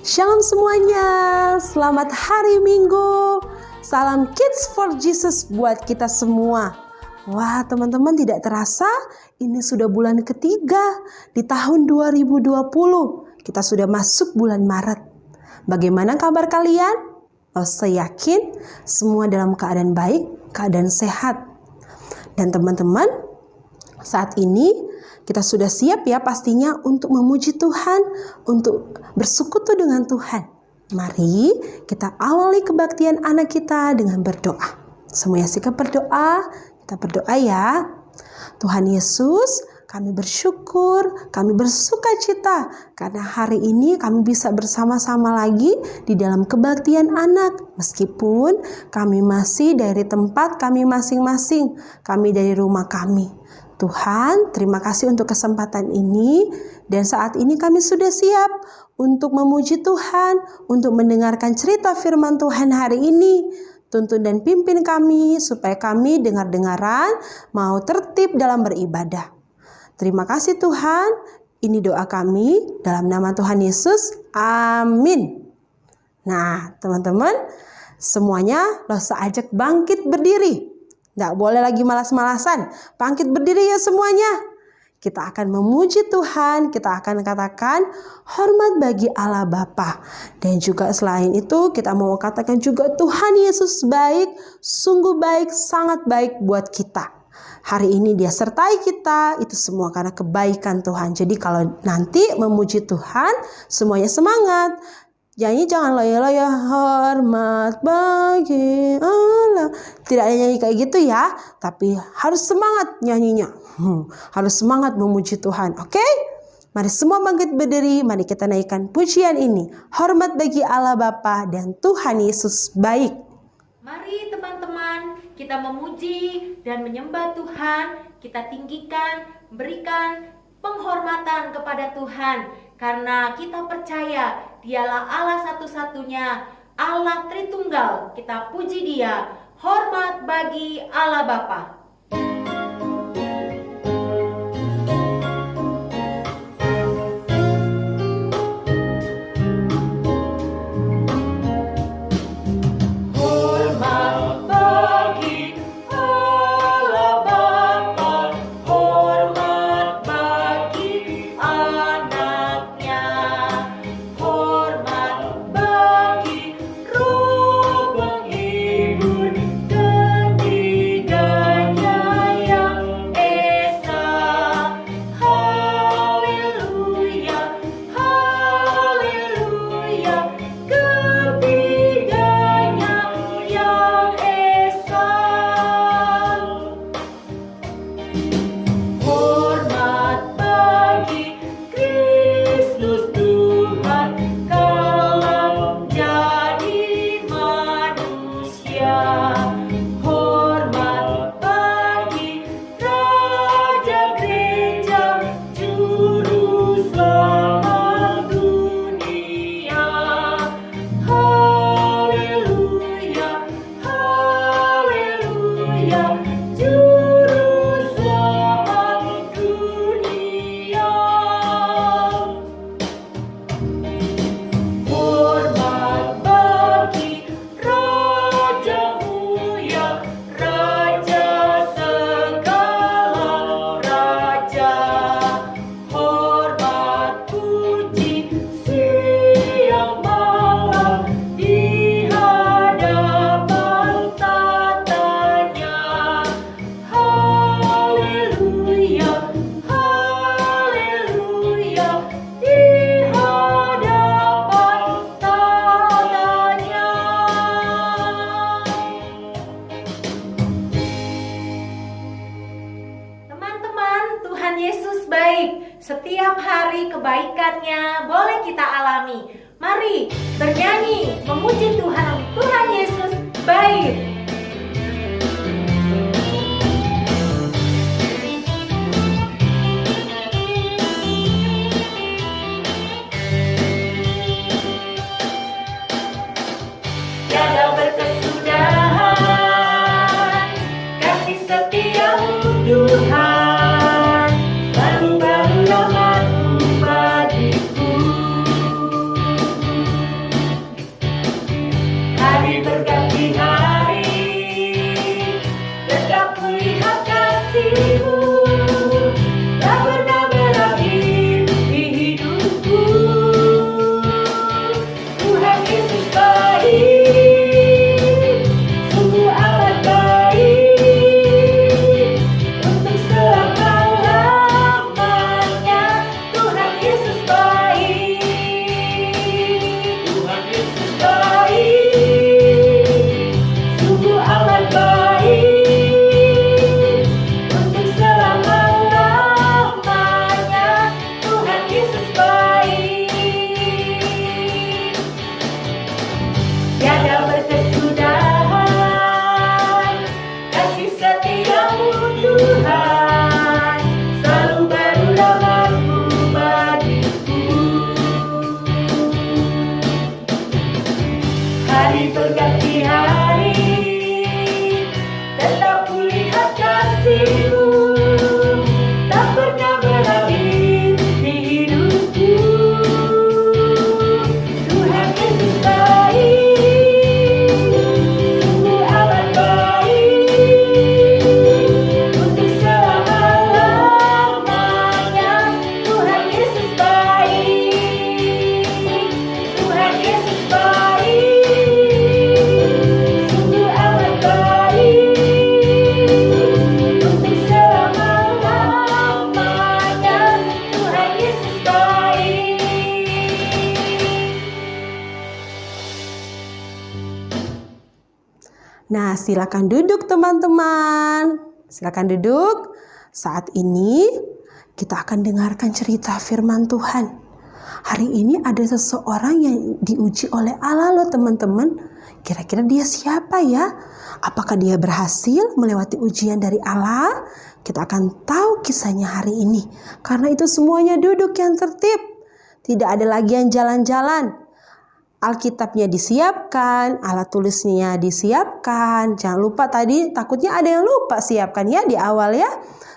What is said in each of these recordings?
Shalom semuanya, selamat hari Minggu. Salam Kids for Jesus buat kita semua. Wah teman-teman, tidak terasa ini sudah bulan ketiga di tahun 2020. Kita sudah masuk bulan Maret. Bagaimana kabar kalian? Saya yakin semua dalam keadaan baik, keadaan sehat. Dan teman-teman, saat ini kita sudah siap ya pastinya untuk memuji Tuhan, untuk bersekutu dengan Tuhan. Mari kita awali kebaktian anak kita dengan berdoa. Semuanya sikap berdoa, kita berdoa ya. Tuhan Yesus, kami bersyukur, kami bersuka cita karena hari ini kami bisa bersama-sama lagi di dalam kebaktian anak. Meskipun kami masih dari tempat kami masing-masing, kami dari rumah kami. Tuhan, terima kasih untuk kesempatan ini, dan saat ini kami sudah siap untuk memuji Tuhan, untuk mendengarkan cerita firman Tuhan hari ini. Tuntun dan pimpin kami supaya kami dengar-dengaran mau tertib dalam beribadah. Terima kasih Tuhan, ini doa kami dalam nama Tuhan Yesus, amin. Nah teman-teman, semuanya saya ajak bangkit berdiri. Nggak boleh lagi malas-malasan. Bangkit berdiri ya semuanya. Kita akan memuji Tuhan. Kita akan katakan hormat bagi Allah Bapa. Dan juga selain itu kita mau katakan juga Tuhan Yesus baik. Sungguh baik, sangat baik buat kita. Hari ini Dia sertai kita. Itu semua karena kebaikan Tuhan. Jadi kalau nanti memuji Tuhan, semuanya semangat. Nyanyi jangan loyo-loyo, hormat bagi Allah. Tidak ada nyanyi kayak gitu ya, tapi harus semangat nyanyinya. Harus semangat memuji Tuhan, oke? Mari semua bangkit berdiri, mari kita naikkan pujian ini. Hormat bagi Allah Bapa dan Tuhan Yesus baik. Mari teman-teman, kita memuji dan menyembah Tuhan. Kita tinggikan, berikan penghormatan kepada Tuhan. Karena kita percaya Dialah Allah satu-satunya, Allah Tritunggal. Kita puji Dia. Hormat bagi Allah Bapa. Setiap hari kebaikannya boleh kita alami. Mari bernyanyi, memuji Tuhan. Tuhan Yesus baik. Tiada berkesudahan, kasih setiamu Tuhan. Baru-baru rahmat-Mu bagiku. silakan duduk teman-teman. Silakan duduk. Saat ini kita akan dengarkan cerita firman Tuhan. Hari ini ada seseorang yang diuji oleh Allah loh teman-teman. Kira-kira dia siapa ya? Apakah dia berhasil melewati ujian dari Allah? Kita akan tahu kisahnya hari ini. Karena itu semuanya duduk yang tertib. Tidak ada lagi yang jalan-jalan. Alkitabnya disiapkan, alat tulisnya disiapkan. Jangan lupa tadi takutnya ada yang lupa siapkan ya di awal ya.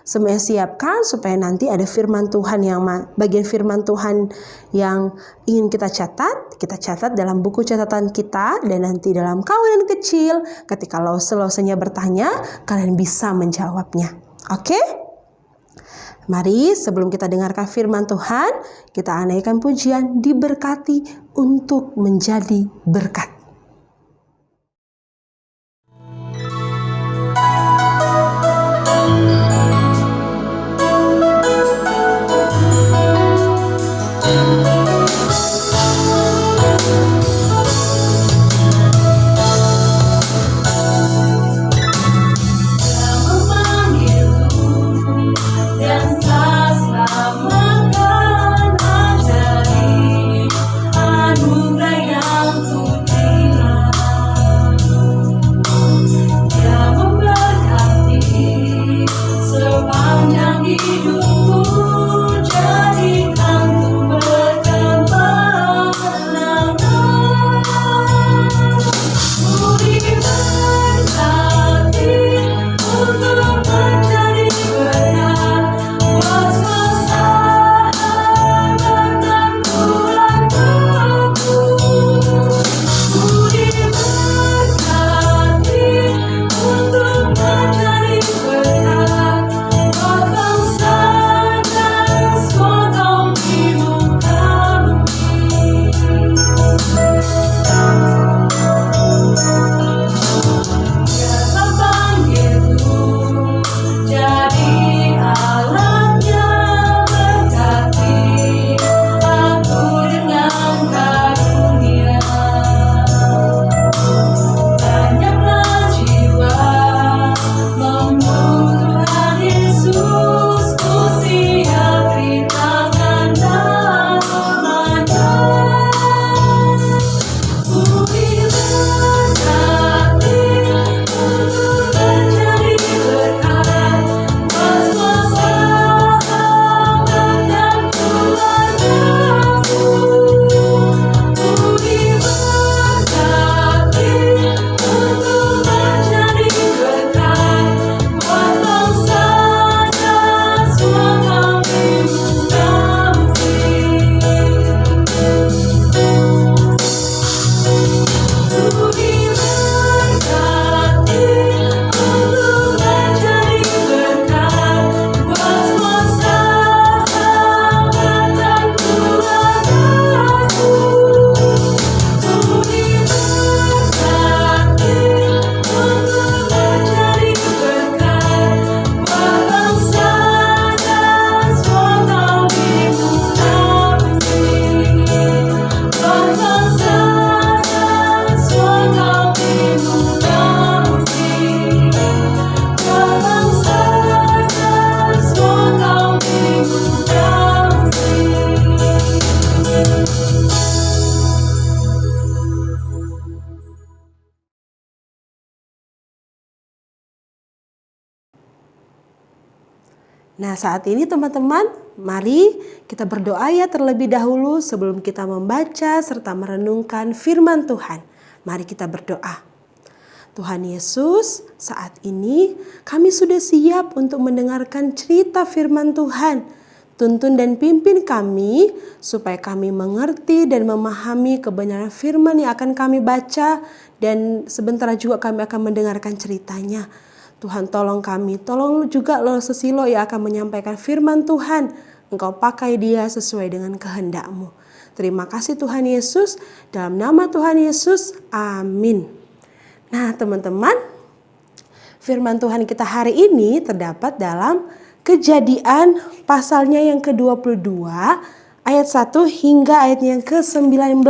Semuanya siapkan supaya nanti ada firman Tuhan yang bagian firman Tuhan yang ingin kita catat dalam buku catatan kita dan nanti dalam kawinan kecil ketika lose-losenya bertanya kalian bisa menjawabnya. Oke? Mari sebelum kita dengarkan firman Tuhan, kita naikkan pujian diberkati untuk menjadi berkat. Nah, saat ini teman-teman, mari kita berdoa ya terlebih dahulu sebelum kita membaca serta merenungkan firman Tuhan. Mari kita berdoa. Tuhan Yesus, saat ini kami sudah siap untuk mendengarkan cerita firman Tuhan. Tuntun dan pimpin kami supaya kami mengerti dan memahami kebenaran firman yang akan kami baca dan sebentar juga kami akan mendengarkan ceritanya. Tuhan tolong kami, tolong juga Lo Susilo yang akan menyampaikan firman Tuhan. Engkau pakai dia sesuai dengan kehendak-Mu. Terima kasih Tuhan Yesus, dalam nama Tuhan Yesus, amin. Nah teman-teman, firman Tuhan kita hari ini terdapat dalam Kejadian pasalnya yang ke-22, ayat 1 hingga ayat yang ke-19.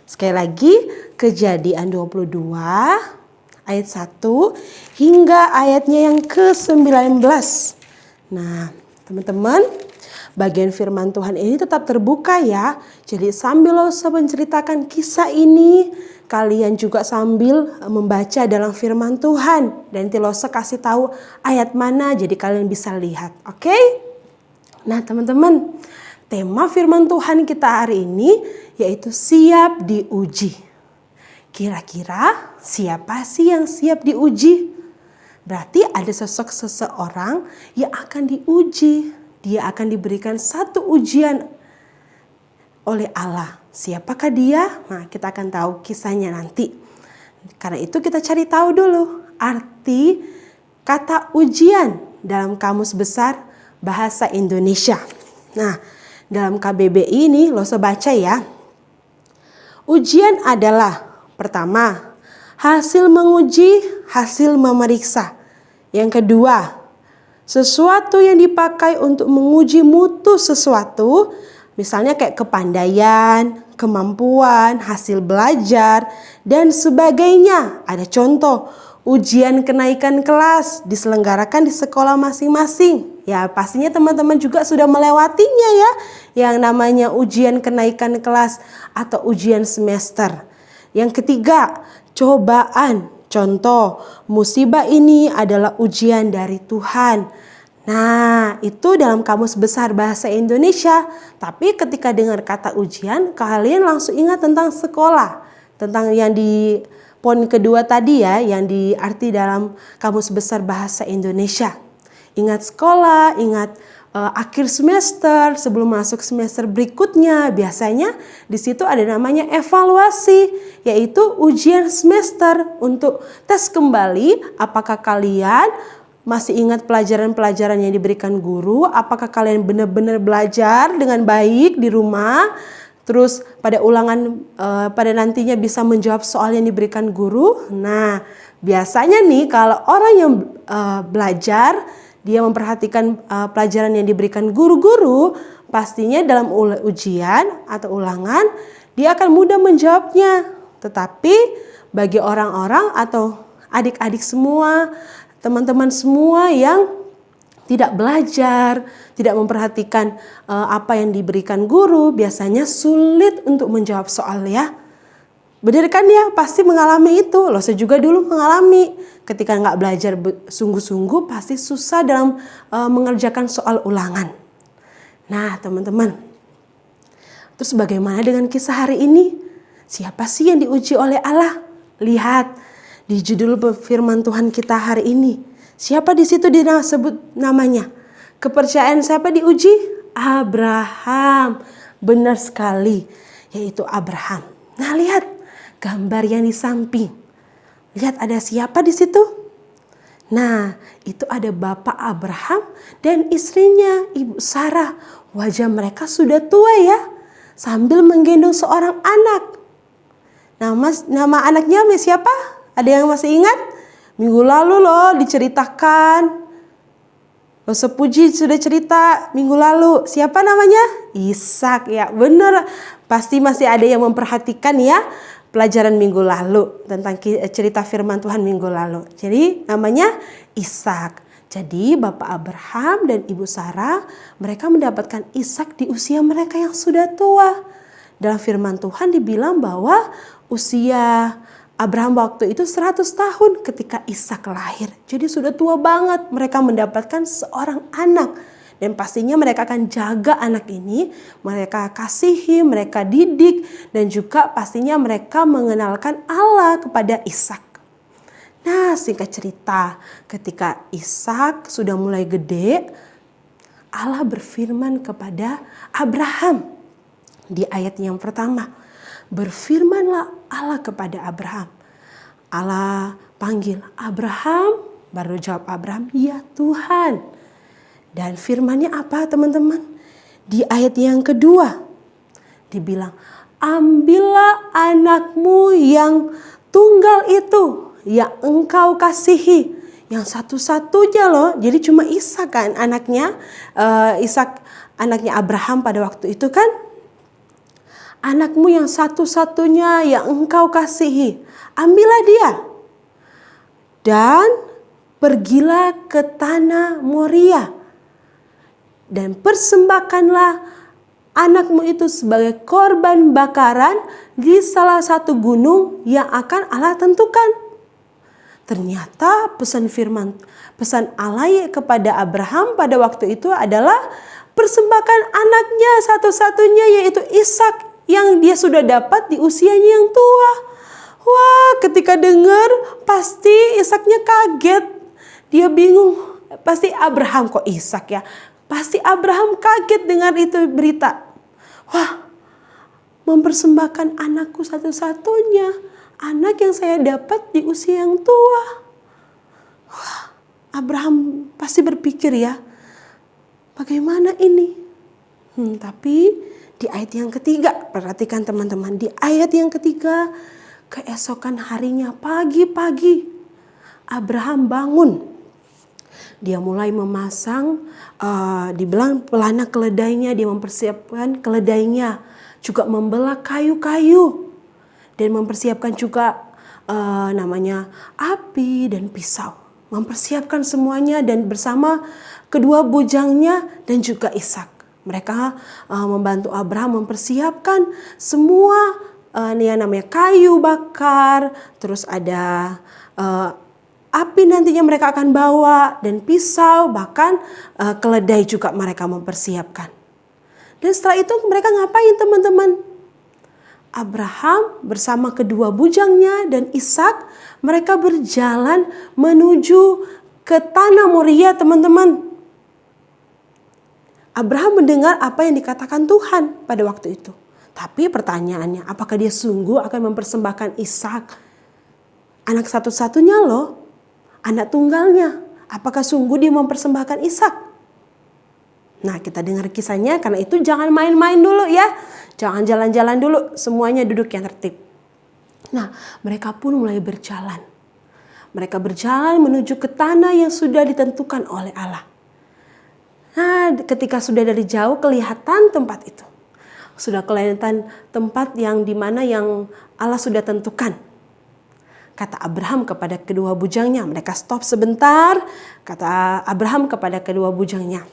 Sekali lagi, Kejadian 22, ayat 1 hingga ayatnya yang ke-19. Nah, teman-teman, bagian firman Tuhan ini tetap terbuka ya. Jadi sambil Losa menceritakan kisah ini, kalian juga sambil membaca dalam firman Tuhan. Dan Losa kasih tahu ayat mana, jadi kalian bisa lihat. Oke? Nah teman-teman, tema firman Tuhan kita hari ini yaitu siap diuji. Kira-kira siapa sih yang siap diuji? Berarti ada sosok seseorang yang akan diuji. Dia akan diberikan satu ujian oleh Allah. Siapakah dia? Nah, kita akan tahu kisahnya nanti. Karena itu kita cari tahu dulu arti kata ujian dalam Kamus Besar Bahasa Indonesia. Nah, dalam KBBI ini Losa baca ya. Ujian adalah pertama, hasil menguji, hasil memeriksa. Yang kedua, sesuatu yang dipakai untuk menguji mutu sesuatu, misalnya kayak kepandaian, kemampuan, hasil belajar, dan sebagainya. Ada contoh, ujian kenaikan kelas diselenggarakan di sekolah masing-masing. Ya pastinya teman-teman juga sudah melewatinya ya, yang namanya ujian kenaikan kelas atau ujian semester. Yang ketiga, cobaan. Contoh, musibah ini adalah ujian dari Tuhan. Nah, itu dalam Kamus Besar Bahasa Indonesia. Tapi ketika dengar kata ujian, kalian langsung ingat tentang sekolah. Tentang yang di poin kedua tadi ya, yang diarti dalam Kamus Besar Bahasa Indonesia. Ingat sekolah, ingat akhir semester, sebelum masuk semester berikutnya. Biasanya di situ ada namanya evaluasi, yaitu ujian semester untuk tes kembali apakah kalian masih ingat pelajaran-pelajaran yang diberikan guru, apakah kalian benar-benar belajar dengan baik di rumah, terus pada ulangan pada nantinya bisa menjawab soal yang diberikan guru. Nah, biasanya nih kalau orang yang belajar, dia memperhatikan pelajaran yang diberikan guru-guru, pastinya dalam ujian atau ulangan dia akan mudah menjawabnya. Tetapi bagi orang-orang atau adik-adik semua, teman-teman semua yang tidak belajar, tidak memperhatikan apa yang diberikan guru, biasanya sulit untuk menjawab soal ya. Benar kan ya, pasti mengalami itu. Losa juga dulu mengalami. Ketika nggak belajar sungguh-sungguh, pasti susah dalam mengerjakan soal ulangan. Nah teman-teman, terus bagaimana dengan kisah hari ini? Siapa sih yang diuji oleh Allah? Lihat di judul firman Tuhan kita hari ini. Siapa di situ disebut namanya? Kepercayaan siapa diuji? Abraham. Benar sekali, yaitu Abraham. Nah lihat gambar yang di samping. Lihat ada siapa di situ? Nah, itu ada Bapak Abraham dan istrinya, Ibu Sarah. Wajah mereka sudah tua ya, sambil menggendong seorang anak. Nama anaknya siapa? Ada yang masih ingat? Minggu lalu loh diceritakan. Losa Puji sudah cerita minggu lalu. Siapa namanya? Ishak ya, benar. Pasti masih ada yang memperhatikan ya pelajaran minggu lalu tentang cerita firman Tuhan minggu lalu. Jadi namanya Ishak. Jadi Bapak Abraham dan Ibu Sarah, mereka mendapatkan Ishak di usia mereka yang sudah tua. Dalam firman Tuhan dibilang bahwa usia Abraham waktu itu 100 tahun ketika Ishak lahir. Jadi sudah tua banget, mereka mendapatkan seorang anak. Dan pastinya mereka akan jaga anak ini, mereka kasihi, mereka didik, dan juga pastinya mereka mengenalkan Allah kepada Ishak. Nah singkat cerita, ketika Ishak sudah mulai gede, Allah berfirman kepada Abraham. Di ayat yang pertama, berfirmanlah Allah kepada Abraham. Allah panggil Abraham, baru jawab Abraham, ya Tuhan. Dan firmannya apa teman-teman? Di ayat yang kedua dibilang, ambillah anakmu yang tunggal itu, yang engkau kasihi, yang satu-satunya loh. Jadi cuma Ishak kan anaknya, Ishak anaknya Abraham pada waktu itu kan. Anakmu yang satu-satunya yang engkau kasihi, ambillah dia. Dan pergilah ke tanah Moria dan persembahkanlah anakmu itu sebagai korban bakaran di salah satu gunung yang akan Allah tentukan. Ternyata pesan Allah kepada Abraham pada waktu itu adalah persembahkan anaknya satu-satunya, yaitu Ishak, yang dia sudah dapat di usianya yang tua. Wah, ketika dengar pasti Ishaknya kaget. Dia bingung. Pasti Abraham, kok Ishak ya? Pasti Abraham kaget dengar itu berita. Wah, mempersembahkan anakku satu-satunya. Anak yang saya dapat di usia yang tua. Wah, Abraham pasti berpikir ya, bagaimana ini? Tapi di ayat yang ketiga, perhatikan teman-teman. Di ayat yang ketiga, keesokan harinya pagi-pagi, Abraham bangun. Dia mulai memasang, dibilang pelana keledainya, dia mempersiapkan keledainya. Juga membelah kayu-kayu. Dan mempersiapkan juga namanya api dan pisau. Mempersiapkan semuanya dan bersama kedua bujangnya dan juga Ishak. Mereka membantu Abraham mempersiapkan semua yang namanya kayu bakar. Terus ada api nantinya mereka akan bawa dan pisau, bahkan keledai juga mereka mempersiapkan. Dan setelah itu mereka ngapain teman-teman? Abraham bersama kedua bujangnya dan Ishak, mereka berjalan menuju ke tanah Moria teman-teman. Abraham mendengar apa yang dikatakan Tuhan pada waktu itu. Tapi pertanyaannya, apakah dia sungguh akan mempersembahkan Ishak? Anak satu-satunya loh, anak tunggalnya. Apakah sungguh dia mempersembahkan Ishak? Nah, kita dengar kisahnya, karena itu jangan main-main dulu ya. Jangan jalan-jalan dulu, semuanya duduk yang tertib. Nah, mereka pun mulai berjalan. Mereka berjalan menuju ke tanah yang sudah ditentukan oleh Allah. Nah, ketika sudah dari jauh kelihatan tempat itu. Sudah kelihatan tempat yang dimana yang Allah sudah tentukan. Kata Abraham kepada kedua bujangnya, mereka stop sebentar. Kata Abraham kepada kedua bujangnya,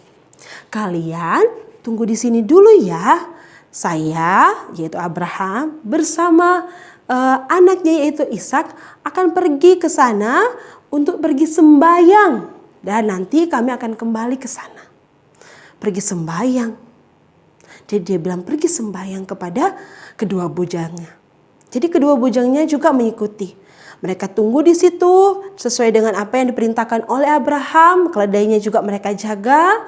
kalian tunggu di sini dulu ya. Saya, yaitu Abraham, bersama anaknya yaitu Ishak akan pergi ke sana untuk pergi sembahyang. Dan nanti kami akan kembali ke sana. Pergi sembahyang. Jadi dia bilang pergi sembahyang kepada kedua bujangnya. Jadi kedua bujangnya juga mengikuti. Mereka tunggu di situ sesuai dengan apa yang diperintahkan oleh Abraham. Keledainya juga mereka jaga.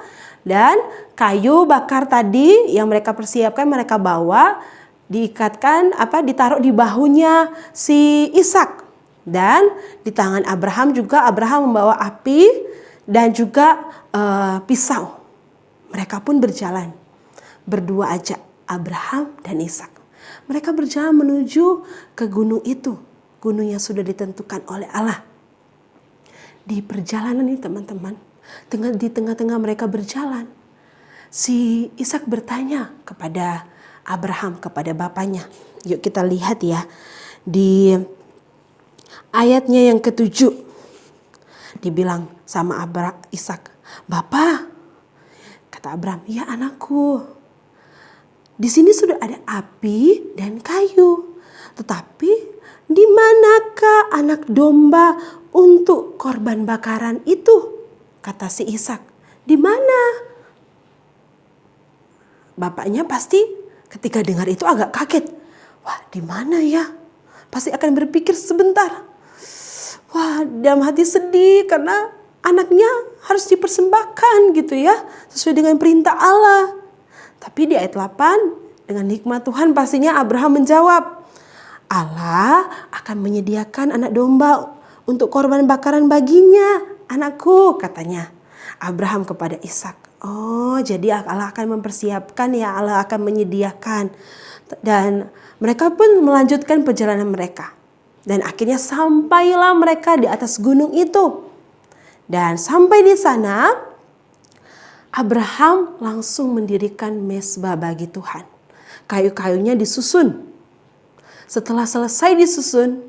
Dan kayu bakar tadi yang mereka persiapkan, mereka bawa, diikatkan, ditaruh di bahunya si Ishak. Dan di tangan Abraham juga, Abraham membawa api dan juga pisau. Mereka pun berjalan, berdua aja, Abraham dan Ishak. Mereka berjalan menuju ke gunung itu, gunung yang sudah ditentukan oleh Allah. Di perjalanan ini teman-teman, di tengah-tengah mereka berjalan, si Ishak bertanya kepada Abraham, kepada bapaknya. Yuk kita lihat ya, di ayatnya yang ke-7. Dibilang sama Ishak, "Bapak," kata Abraham, "Ya anakku, di sini sudah ada api dan kayu. Tetapi di manakah anak domba untuk korban bakaran itu?" Kata si Ishak, "Di mana?" Bapaknya pasti ketika dengar itu agak kaget. Wah, di mana ya? Pasti akan berpikir sebentar. Wah, dalam hati sedih karena anaknya harus dipersembahkan gitu ya, sesuai dengan perintah Allah. Tapi di ayat 8, dengan hikmat Tuhan pastinya Abraham menjawab, "Allah akan menyediakan anak domba untuk korban bakaran baginya, anakku," katanya Abraham kepada Ishak. Oh, jadi Allah akan mempersiapkan ya, Allah akan menyediakan. Dan mereka pun melanjutkan perjalanan mereka. Dan akhirnya sampailah mereka di atas gunung itu. Dan sampai di sana, Abraham langsung mendirikan mezbah bagi Tuhan. Kayu-kayunya disusun. Setelah selesai disusun,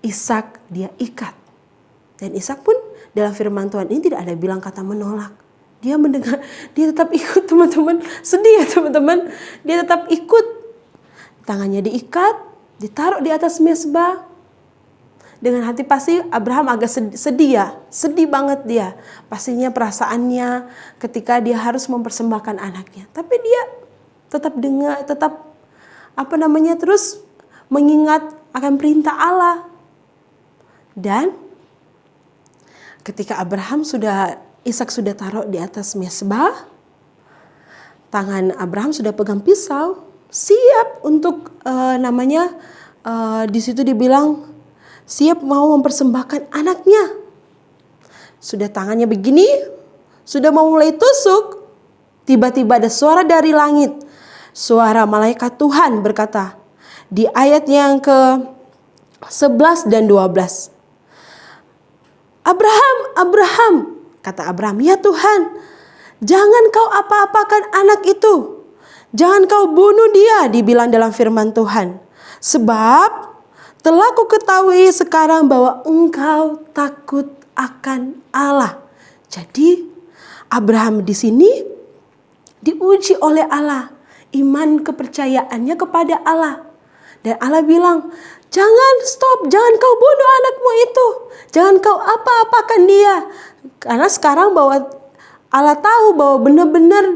Ishak dia ikat Dan Ishak pun dalam firman Tuhan ini tidak ada bilang kata menolak. Dia mendengar, dia tetap ikut teman-teman. Sedih ya teman-teman. Dia tetap ikut. Tangannya diikat, ditaruh di atas mezbah. Dengan hati pasti Abraham agak sedih ya. Sedih banget dia. Pastinya perasaannya ketika dia harus mempersembahkan anaknya. Tapi dia tetap terus mengingat akan perintah Allah. Dan ketika Ishak sudah taruh di atas mezbah, tangan Abraham sudah pegang pisau, siap untuk di situ dibilang siap mau mempersembahkan anaknya. Sudah tangannya begini, sudah mau mulai tusuk, tiba-tiba ada suara dari langit. Suara malaikat Tuhan berkata di ayat yang ke-11 dan 12. Abraham, Abraham, kata Abraham, ya Tuhan, jangan kau apa-apakan anak itu. Jangan kau bunuh dia, dibilang dalam firman Tuhan. Sebab telah ku ketahui sekarang bahwa engkau takut akan Allah. Jadi Abraham di sini diuji oleh Allah. Iman kepercayaannya kepada Allah. Dan Allah bilang, jangan kau bunuh anakmu itu. Jangan kau apa-apakan dia. Karena sekarang bahwa Allah tahu bahwa benar-benar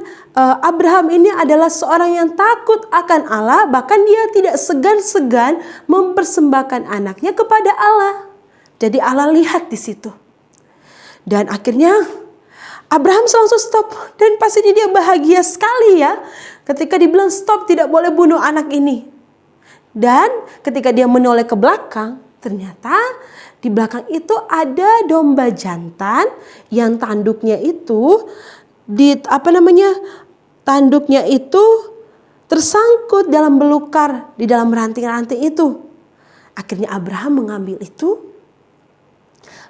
Abraham ini adalah seorang yang takut akan Allah. Bahkan dia tidak segan-segan mempersembahkan anaknya kepada Allah. Jadi Allah lihat di situ. Dan akhirnya Abraham langsung stop. Dan pastinya dia bahagia sekali ya. Ketika dibilang stop, tidak boleh bunuh anak ini. Dan ketika dia menoleh ke belakang, ternyata di belakang itu ada domba jantan yang tanduknya itu tanduknya itu tersangkut dalam belukar di dalam ranting-ranting itu. Akhirnya Abraham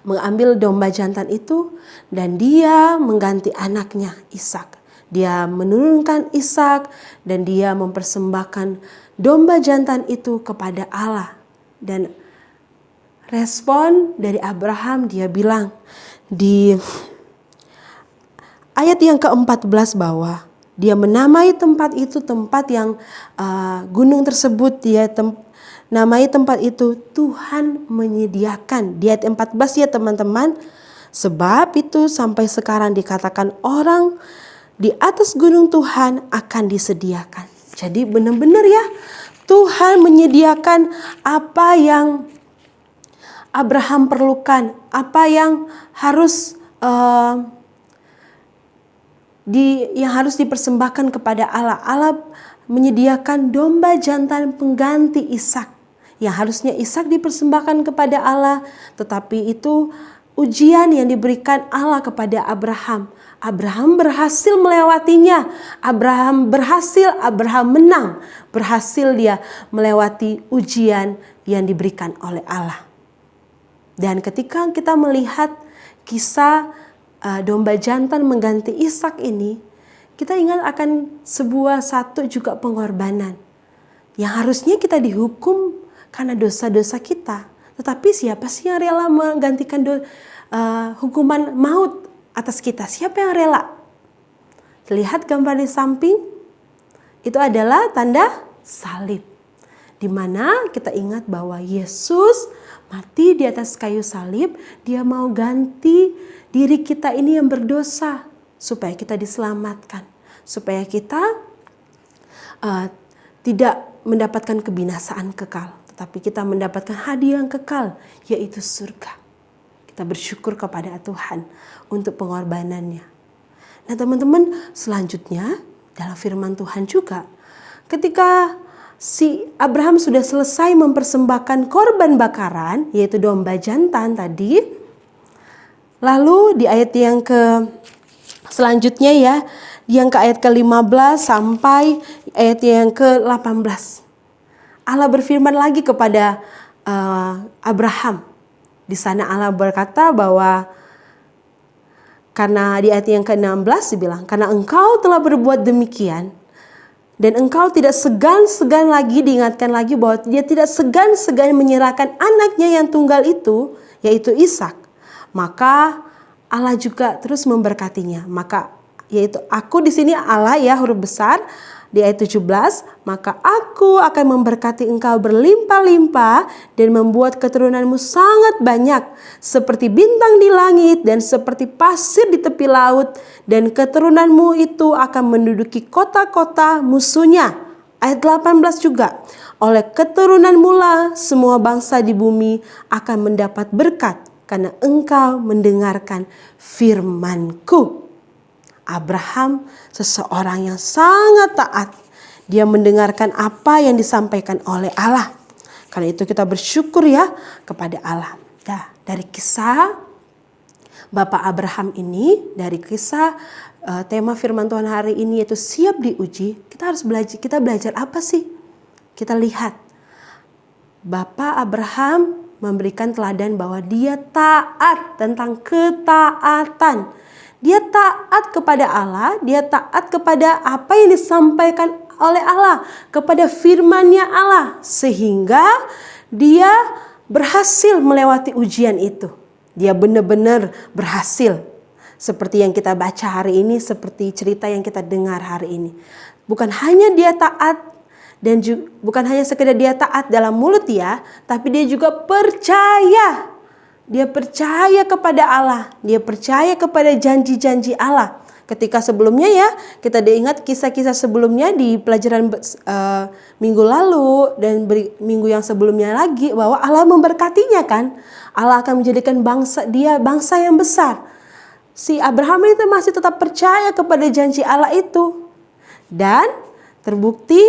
mengambil domba jantan itu dan dia mengganti anaknya Ishak. Dia menurunkan Ishak dan dia mempersembahkan domba jantan itu kepada Allah. Dan respon dari Abraham, dia bilang di ayat yang ke-14 bahwa dia menamai tempat itu, tempat yang gunung tersebut, dia namai tempat itu Tuhan menyediakan. Di ayat 14 ya teman-teman. Sebab itu sampai sekarang dikatakan orang di atas gunung Tuhan akan disediakan. Jadi benar-benar ya, Tuhan menyediakan apa yang Abraham perlukan, apa yang harus dipersembahkan kepada Allah. Allah menyediakan domba jantan pengganti Ishak. Yang harusnya Ishak dipersembahkan kepada Allah, tetapi itu ujian yang diberikan Allah kepada Abraham. Abraham berhasil melewatinya. Abraham menang. Berhasil dia melewati ujian yang diberikan oleh Allah. Dan ketika kita melihat kisah domba jantan mengganti Ishak ini, kita ingat akan satu juga pengorbanan. Yang harusnya kita dihukum karena dosa-dosa kita. Tetapi siapa sih yang rela menggantikan hukuman maut atas kita? Siapa yang rela? Lihat gambar di samping. Itu adalah tanda salib. Di mana kita ingat bahwa Yesus mati di atas kayu salib. Dia mau ganti diri kita ini yang berdosa. Supaya kita diselamatkan. Supaya kita tidak mendapatkan kebinasaan kekal. Tetapi kita mendapatkan hadiah yang kekal. Yaitu surga. Kita bersyukur kepada Tuhan untuk pengorbanannya. Nah teman-teman, selanjutnya dalam firman Tuhan juga, ketika si Abraham sudah selesai mempersembahkan korban bakaran, yaitu domba jantan tadi, lalu di ayat yang selanjutnya ya, yang ke ayat ke-15 sampai ayat yang ke-18. Allah berfirman lagi kepada Abraham. Di sana Allah berkata bahwa karena di ayat yang ke-16 dibilang, karena engkau telah berbuat demikian dan engkau tidak segan-segan lagi, diingatkan lagi bahwa dia tidak segan-segan menyerahkan anaknya yang tunggal itu, yaitu Ishak. maka Allah juga terus memberkatinya. Maka yaitu aku di sini Allah ya, huruf besar di ayat 17, maka aku akan memberkati engkau berlimpah-limpah dan membuat keturunanmu sangat banyak seperti bintang di langit dan seperti pasir di tepi laut, dan keturunanmu itu akan menduduki kota-kota musuhnya. Ayat 18 juga, oleh keturunanmu lah semua bangsa di bumi akan mendapat berkat karena engkau mendengarkan firman-Ku. Abraham seseorang yang sangat taat. Dia mendengarkan apa yang disampaikan oleh Allah. Karena itu kita bersyukur ya kepada Allah. Dari kisah Bapak Abraham ini, dari kisah tema firman Tuhan hari ini yaitu siap diuji, kita harus belajar apa sih? Kita lihat Bapak Abraham memberikan teladan bahwa dia taat, tentang ketaatan. Dia taat kepada Allah, dia taat kepada apa yang disampaikan oleh Allah, kepada firman-Nya Allah, sehingga dia berhasil melewati ujian itu. Dia benar-benar berhasil. Seperti yang kita baca hari ini, seperti cerita yang kita dengar hari ini. Bukan hanya dia taat, dan bukan hanya sekedar dia taat dalam mulut dia, tapi dia juga percaya. Dia percaya kepada Allah, dia percaya kepada janji-janji Allah. Ketika sebelumnya ya, kita diingat kisah-kisah sebelumnya di pelajaran minggu lalu dan minggu yang sebelumnya lagi, bahwa Allah memberkatinya kan. Allah akan menjadikan bangsa yang besar. Si Abraham itu masih tetap percaya kepada janji Allah itu. Dan terbukti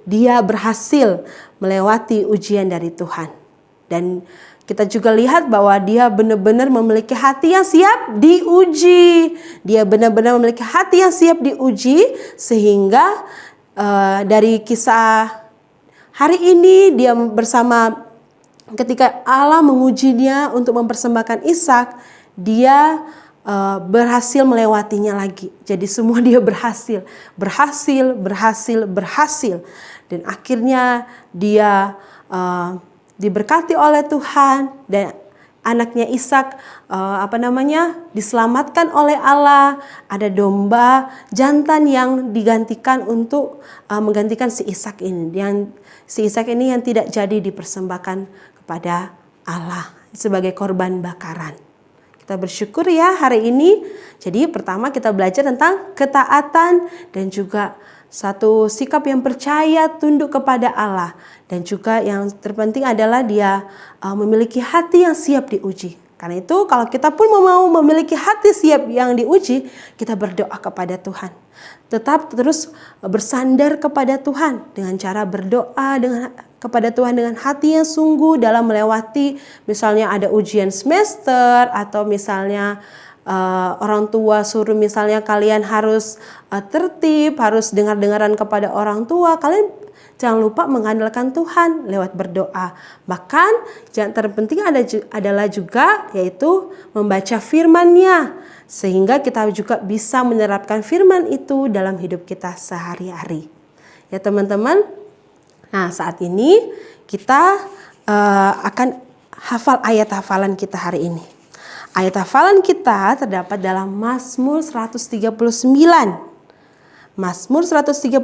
dia berhasil melewati ujian dari Tuhan. Dan kita juga lihat bahwa dia benar-benar memiliki hati yang siap diuji. Dia benar-benar memiliki hati yang siap diuji, sehingga dari kisah hari ini dia bersama ketika Allah mengujinya untuk mempersembahkan Ishak, dia berhasil melewatinya lagi. Jadi semua dia berhasil. Dan akhirnya dia diberkati oleh Tuhan, dan anaknya Ishak diselamatkan oleh Allah. Ada domba jantan yang digantikan untuk menggantikan si Ishak ini. Si Ishak ini yang tidak jadi dipersembahkan kepada Allah sebagai korban bakaran. Kita bersyukur ya hari ini. Jadi pertama kita belajar tentang ketaatan dan juga satu sikap yang percaya tunduk kepada Allah. Dan juga yang terpenting adalah dia memiliki hati yang siap diuji. Karena itu kalau kita pun mau memiliki hati siap yang diuji, kita berdoa kepada Tuhan. Tetap terus bersandar kepada Tuhan dengan cara berdoa kepada Tuhan dengan hati yang sungguh dalam melewati misalnya ada ujian semester, atau misalnya orang tua suruh misalnya kalian harus tertib, harus dengar-dengaran kepada orang tua, kalian jangan lupa mengandalkan Tuhan lewat berdoa. Bahkan yang terpenting adalah juga yaitu membaca firman-Nya, sehingga kita juga bisa menerapkan firman itu dalam hidup kita sehari-hari. Ya teman-teman, nah saat ini kita akan hafal ayat hafalan kita hari ini. Ayat hafalan kita terdapat dalam Mazmur 139. Mazmur 139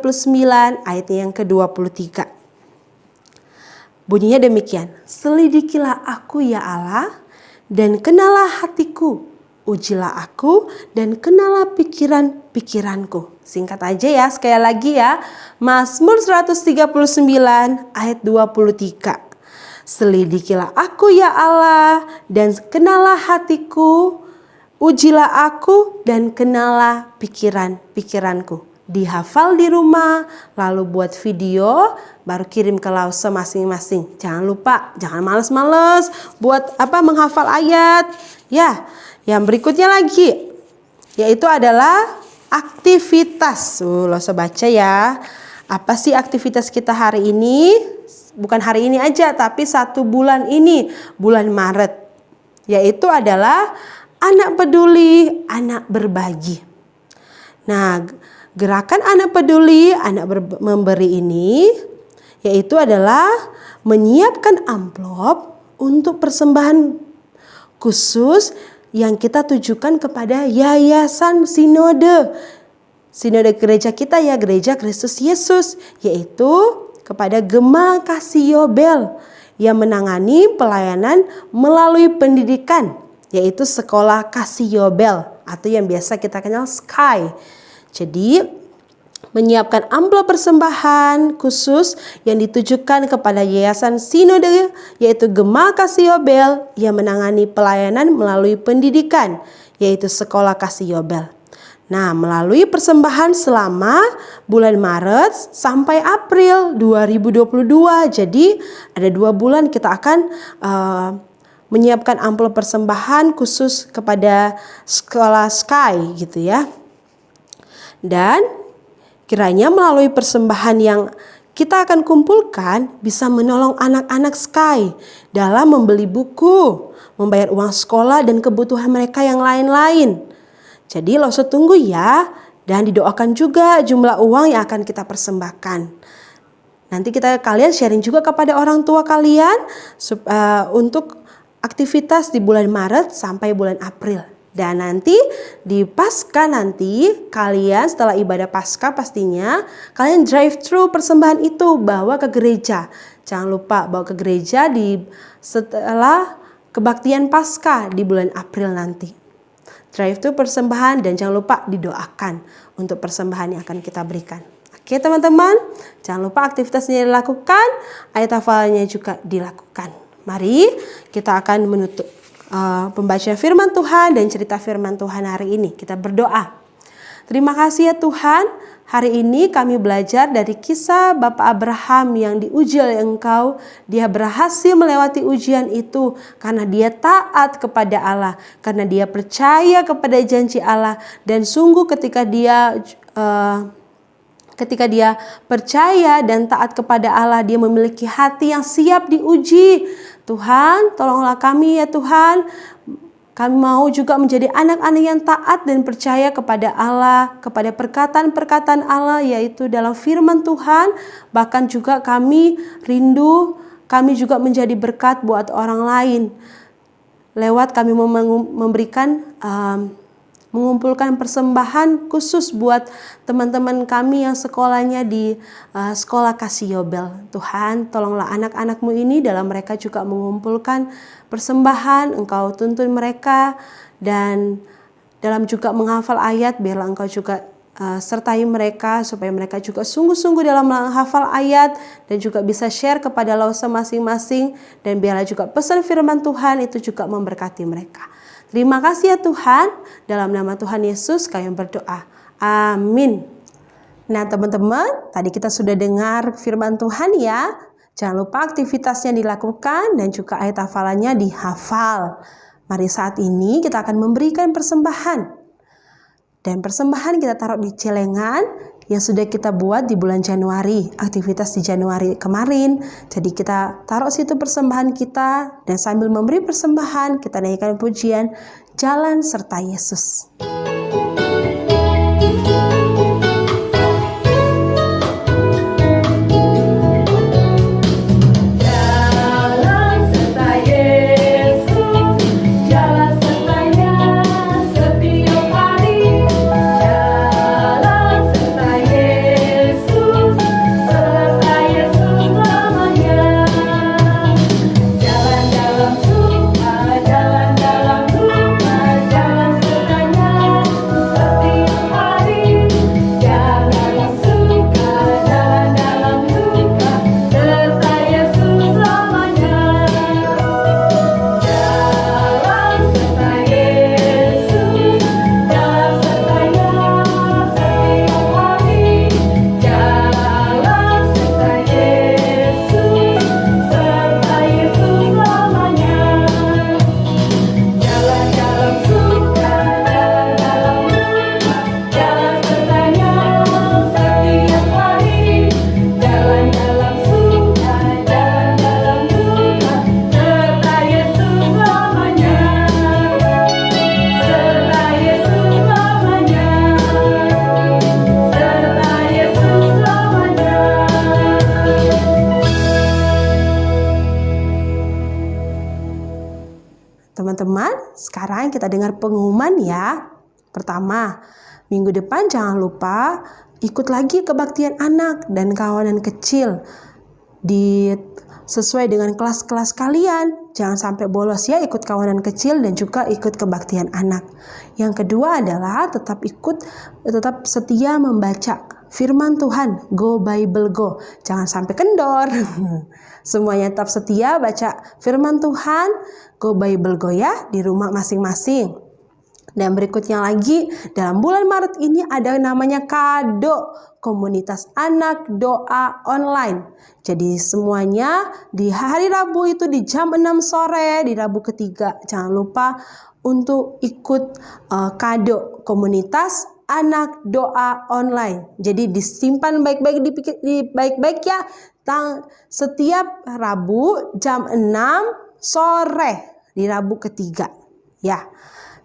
ayatnya yang ke-23. Bunyinya demikian. Selidikilah aku ya Allah, dan kenalah hatiku. Ujilah aku dan kenalah pikiran-pikiranku. Singkat aja ya, sekali lagi ya. Mazmur 139 ayat 23. Selidikilah aku ya Allah, dan kenalah hatiku. Ujilah aku dan kenalah pikiran-pikiranku. Dihafal di rumah, lalu buat video, baru kirim ke Lause masing-masing. Jangan lupa, jangan males-males buat menghafal ayat. Ya, yang berikutnya lagi, yaitu adalah aktivitas. Lause baca ya. Apa sih aktivitas kita hari ini? Bukan hari ini aja, tapi 1 bulan ini, bulan Maret. Yaitu adalah anak peduli, anak berbagi. Nah, gerakan anak peduli, anak memberi ini, yaitu adalah menyiapkan amplop untuk persembahan khusus yang kita tujukan kepada yayasan sinode. Sinode gereja kita ya, Gereja Kristus Yesus, yaitu kepada Gema Kasih Yobel yang menangani pelayanan melalui pendidikan, yaitu Sekolah Kasih Yobel atau yang biasa kita kenal SKY. Jadi menyiapkan amplop persembahan khusus yang ditujukan kepada Yayasan Sinode, yaitu Gema Kasih Yobel yang menangani pelayanan melalui pendidikan, yaitu Sekolah Kasih Yobel. Nah, melalui persembahan selama bulan Maret sampai April 2022. Jadi ada 2 bulan kita akan menyiapkan amplop persembahan khusus kepada sekolah SKY gitu ya. Dan kiranya melalui persembahan yang kita akan kumpulkan bisa menolong anak-anak SKY dalam membeli buku, membayar uang sekolah dan kebutuhan mereka yang lain-lain. Jadi Loso tunggu ya, dan didoakan juga jumlah uang yang akan kita persembahkan. Nanti kalian sharing juga kepada orang tua kalian untuk aktivitas di bulan Maret sampai bulan April. Dan nanti di Paskah nanti kalian setelah ibadah Paskah pastinya kalian drive thru persembahan itu bawa ke gereja. Jangan lupa bawa ke gereja setelah kebaktian Paskah di bulan April nanti. Drive thru persembahan dan jangan lupa didoakan untuk persembahan yang akan kita berikan. Oke teman-teman, jangan lupa aktivitasnya dilakukan, ayat hafalnya juga dilakukan. Mari kita akan menutup pembacaan firman Tuhan dan cerita firman Tuhan hari ini. Kita berdoa. Terima kasih ya Tuhan, hari ini kami belajar dari kisah Bapak Abraham yang diuji oleh Engkau. Dia berhasil melewati ujian itu karena dia taat kepada Allah, karena dia percaya kepada janji Allah. Dan sungguh ketika dia percaya dan taat kepada Allah, dia memiliki hati yang siap diuji. Tuhan, tolonglah kami ya Tuhan. Kami mau juga menjadi anak-anak yang taat dan percaya kepada Allah, kepada perkataan-perkataan Allah, yaitu dalam firman Tuhan. Bahkan juga kami rindu, kami juga menjadi berkat buat orang lain. Lewat kami mengumpulkan persembahan khusus buat teman-teman kami yang sekolahnya di Sekolah Kasih Yobel. Tuhan, tolonglah anak-anak-Mu ini dalam mereka juga mengumpulkan persembahan, Engkau tuntun mereka, dan dalam juga menghafal ayat, biarlah Engkau juga sertai mereka supaya mereka juga sungguh-sungguh dalam menghafal ayat dan juga bisa share kepada Lause masing-masing, dan biarlah juga pesan firman Tuhan itu juga memberkati mereka. Terima kasih ya Tuhan, dalam nama Tuhan Yesus kami berdoa. Amin. Nah teman-teman, tadi kita sudah dengar firman Tuhan ya. Jangan lupa aktivitasnya dilakukan dan juga ayat hafalannya dihafal. Mari saat ini kita akan memberikan persembahan. Dan persembahan kita taruh di celengan yang sudah kita buat di bulan Januari, aktivitas di Januari kemarin. Jadi kita taruh situ persembahan kita, dan sambil memberi persembahan kita naikkan pujian Jalan Serta Yesus. Jalan dalam suka, jalan dalam duka, jalan sertanya Sekarang kita dengar pengumuman ya. Pertama, minggu depan jangan lupa ikut lagi kebaktian anak dan kawanan kecil sesuai dengan kelas-kelas kalian. Jangan sampai bolos ya, ikut kawanan kecil dan juga ikut kebaktian anak. Yang kedua adalah tetap setia membaca firman Tuhan. Go Bible Go. Jangan sampai kendor. Semuanya tetap setia baca firman Tuhan. Go Bible Go ya di rumah masing-masing. Dan berikutnya lagi, dalam bulan Maret ini ada namanya kado komunitas anak doa online. Jadi semuanya di hari Rabu itu di jam 6 sore, di Rabu ketiga. Jangan lupa untuk ikut kado komunitas anak doa online. Jadi disimpan baik-baik, baik-baik ya. Setiap Rabu jam 6 sore di Rabu ketiga. Ya.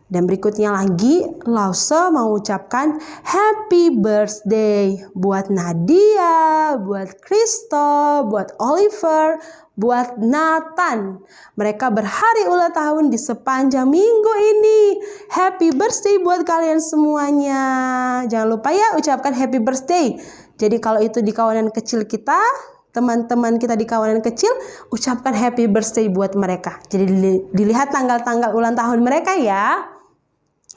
Dan berikutnya lagi, Lause mau ucapkan happy birthday buat Nadia, buat Kristo, buat Oliver, buat Nathan. Mereka berhari ulang tahun di sepanjang minggu ini. Happy birthday buat kalian semuanya. Jangan lupa ya ucapkan happy birthday. Jadi kalau itu di kawanan kecil kita, teman-teman kita di kawanan kecil, ucapkan happy birthday buat mereka. Jadi dilihat tanggal-tanggal ulang tahun mereka ya.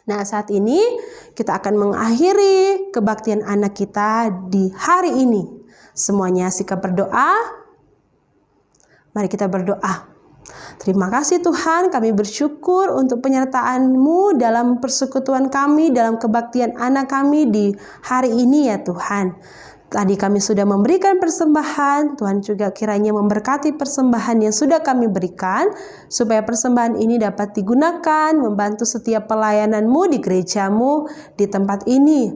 Nah, saat ini kita akan mengakhiri kebaktian anak kita di hari ini. Semuanya sikap berdoa. Mari kita berdoa. Terima kasih Tuhan, kami bersyukur untuk penyertaan-Mu dalam persekutuan kami, dalam kebaktian anak kami di hari ini ya Tuhan. Tadi kami sudah memberikan persembahan, Tuhan juga kiranya memberkati persembahan yang sudah kami berikan, supaya persembahan ini dapat digunakan, membantu setiap pelayanan-Mu di gereja-Mu di tempat ini.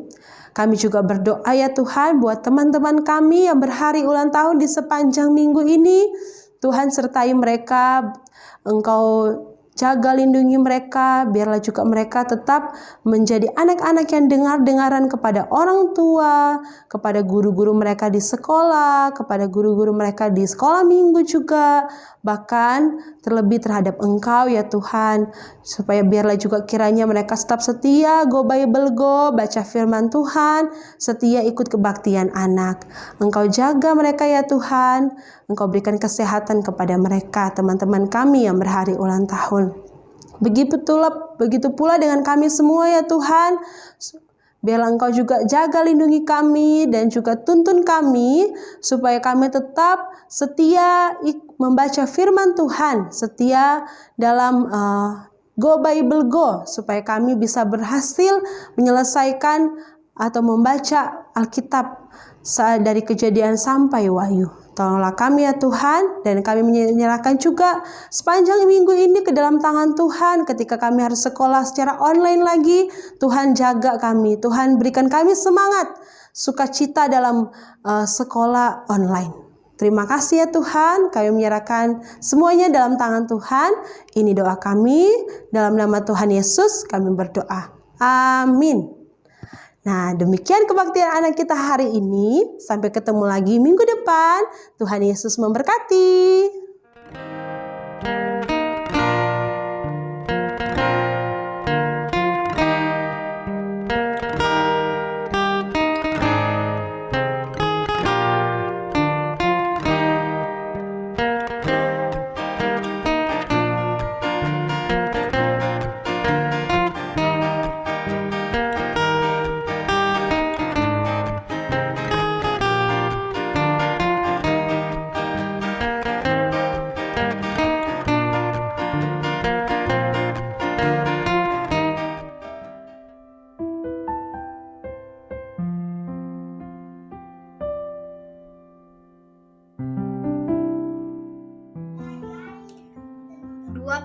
Kami juga berdoa ya Tuhan buat teman-teman kami yang berhari ulang tahun di sepanjang minggu ini. Tuhan sertai mereka, Engkau jaga lindungi mereka, biarlah juga mereka tetap menjadi anak-anak yang dengar-dengaran kepada orang tua, kepada guru-guru mereka di sekolah, kepada guru-guru mereka di sekolah minggu juga, bahkan terlebih terhadap Engkau ya Tuhan, supaya biarlah juga kiranya mereka tetap setia, go Bible go, baca firman Tuhan, setia ikut kebaktian anak. Engkau jaga mereka ya Tuhan, Engkau berikan kesehatan kepada mereka, teman-teman kami yang berhari ulang tahun. Begitu pula dengan kami semua ya Tuhan. Biarlah Engkau juga jaga lindungi kami dan juga tuntun kami supaya kami tetap setia membaca firman Tuhan, setia dalam Go Bible Go, supaya kami bisa berhasil menyelesaikan atau membaca Alkitab dari Kejadian sampai Wahyu. Tolonglah kami ya Tuhan, dan kami menyerahkan juga sepanjang minggu ini ke dalam tangan Tuhan. Ketika kami harus sekolah secara online lagi, Tuhan jaga kami, Tuhan berikan kami semangat, sukacita dalam sekolah online. Terima kasih ya Tuhan, kami menyerahkan semuanya dalam tangan Tuhan. Ini doa kami, dalam nama Tuhan Yesus kami berdoa. Amin. Nah, demikian kebaktian anak kita hari ini. Sampai ketemu lagi minggu depan. Tuhan Yesus memberkati.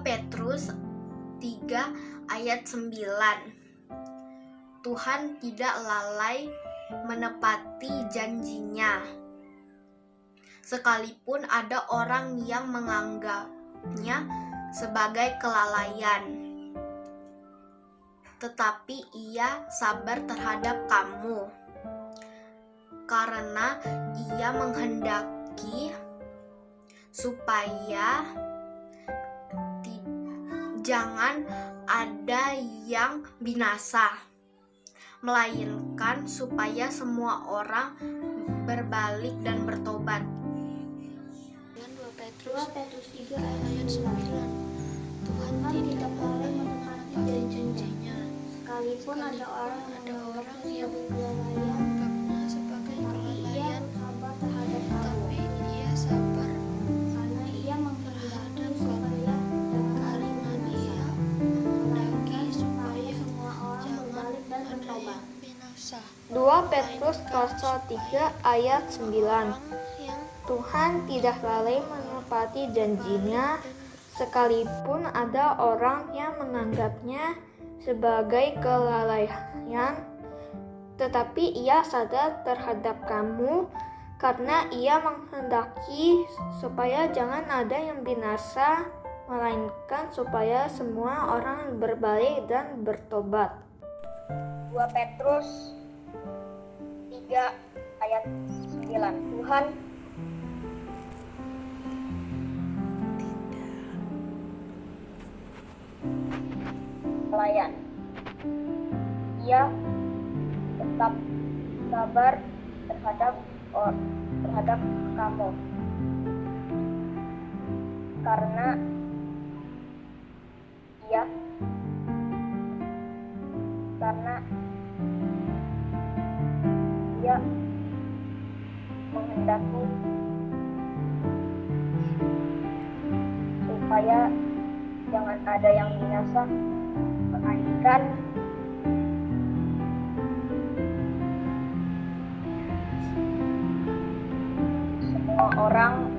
Petrus 3 ayat 9. Tuhan tidak lalai menepati janjinya, sekalipun ada orang yang menganggapnya sebagai kelalaian. Tetapi Ia sabar terhadap kamu, karena Ia menghendaki supaya jangan ada yang binasa, melainkan supaya semua orang berbalik dan bertobat. 2 Petrus 3 ayat 9. Tuhan tidak boleh menepati janjinya, sekalipun ada orang yang menganggapnya sebagai kelalaian, tapi ia sabar karena ia menghendaki supaya semua orang berbalik dan bertobat. 2 Petrus pasal 3 ayat 9. Tuhan tidak lalai menepati janjinya, sekalipun ada orang yang menganggapnya sebagai kelalaian, tetapi ia sadar terhadap kamu, karena ia menghendaki supaya jangan ada yang binasa, melainkan supaya semua orang berbalik dan bertobat. 2 Petrus 3 ayat 9. Tuhan pelayan. Ia tetap sabar terhadap kamu, karena ia menghendaki supaya jangan ada yang binasa, melainkan semua orang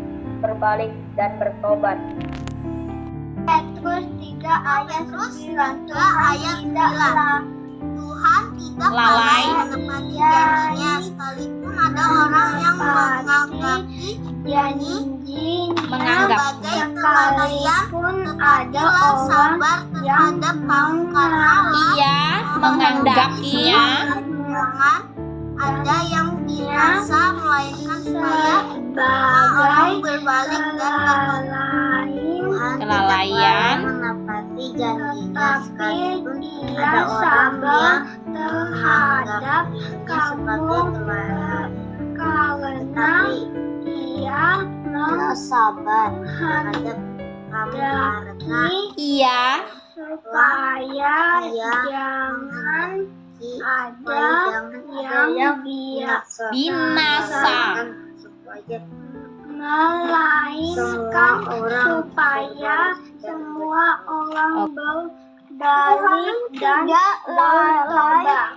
berbalik dan bertobat. Petrus 3 ayat 9. Tuhan tidak Lalai menepati janjinya, sekalipun ada orang yang menganggapnya sebagai kelalaian, tetapilah sabar terhadap kamu, karena ia menghendakinya jangan ada yang binasa, melainkan supaya orang berbalik dan bertobat. kelalaian Menepati janjinya, sekalipun ada orang yang terhadap kamu, karena ia sabar terhadap kamu, karena ia supaya jangan ada yang binasa, melainkan supaya semua orang berbalik dan bertobat.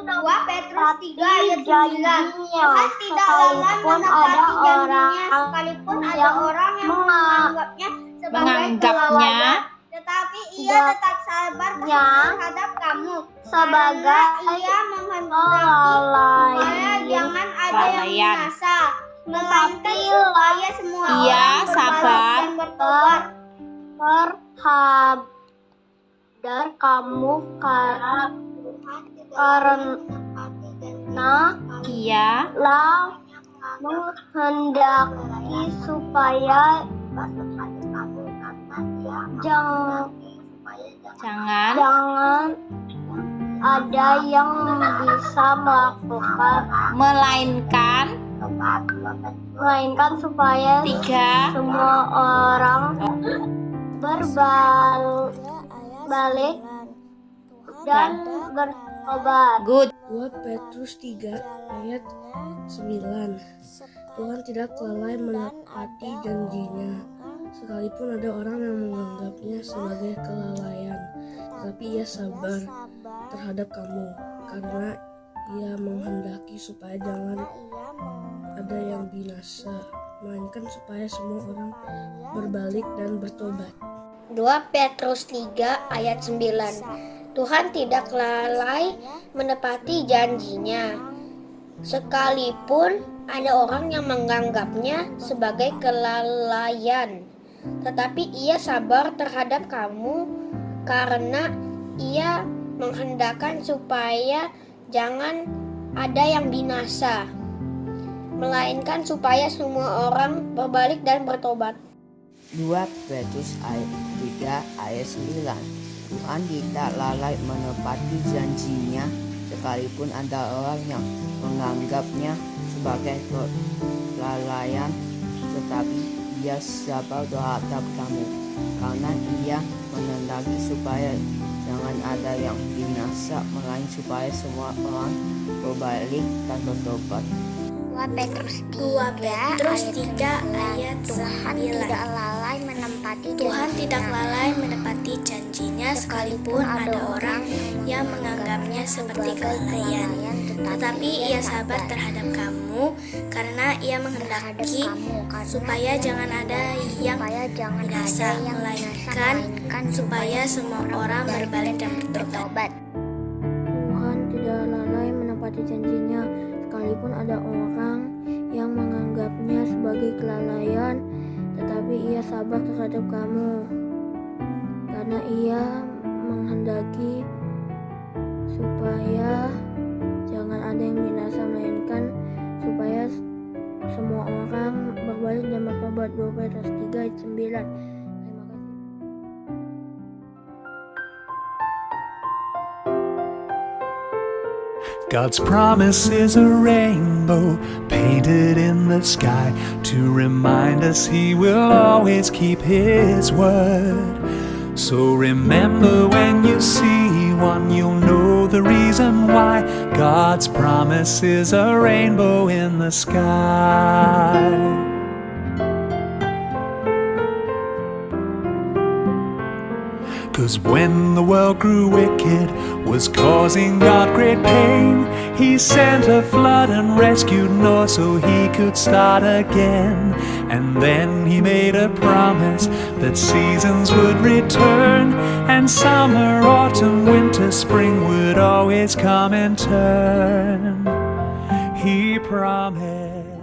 2 Petrus 3 ayat 9. Tuhan tidak lalai menepati janjinya, sekalipun ada orang yang menganggapnya sebagai kelalaian, tetapi ia tetap sabar terhadap kamu, sebagai ia menghendaki supaya jangan ada yang binasa, melainkan supaya semua Ia orang sabar berbalik dan bertobat. Terhadap kamu, karena ia menghendaki supaya jangan ada yang bisa melainkan supaya 3 semua orang berbalik dan bertobat. good 2 Petrus 3 ayat 9. Tuhan tidak lalai menepati janjinya, sekalipun ada orang yang menganggapnya sebagai kelalaian, tetapi ia sabar terhadap kamu, karena ia menghendaki supaya jangan ada yang binasa, melainkan supaya semua orang berbalik dan bertobat. 2 Petrus 3 ayat 9. Tuhan tidak lalai menepati janjinya, sekalipun ada orang yang menganggapnya sebagai kelalaian, tetapi ia sabar terhadap kamu, karena ia menghendakkan supaya jangan ada yang binasa, melainkan supaya semua orang berbalik dan bertobat. 2 Petrus ayat 3 ayat 9. Tuhan tidak lalai menepati janjinya, sekalipun ada orang yang menganggapnya sebagai kelalaian, tetapi Ia sabar terhadap kamu, karena Ia menghendaki supaya jangan ada yang binasa, melainkan supaya semua orang berbalik dan bertobat. 2 Petrus 3 ayat 9. Tuhan tidak lalai menepati janjinya sekalipun ada orang yang menganggapnya seperti kelalaian. Tetapi Ia sabar terhadap kamu karena Ia menghendaki supaya jangan ada yang binasa, melainkan supaya semua orang berbalik dan bertobat. Tuhan tidak lalai menepati janjinya, sekalipun ada orang yang menganggapnya sebagai kelalaian, tetapi Ia sabar terhadap kamu, karena Ia menghendaki supaya jangan ada yang binasa, melainkan supaya semua orang berbalik dan bertobat. 2 Petrus 3 ayat 9. Terima kasih. God's promise is a rainbow painted in the sky to remind us He will always keep His word. So remember, when you see one, you'll know the reason why. God's promise is a rainbow in the sky. 'Cause when the world grew wicked, was causing God great pain, He sent a flood and rescued Noah so he could start again. And then He made a promise that seasons would return, and summer, autumn, winter, spring would always come in turn. He promised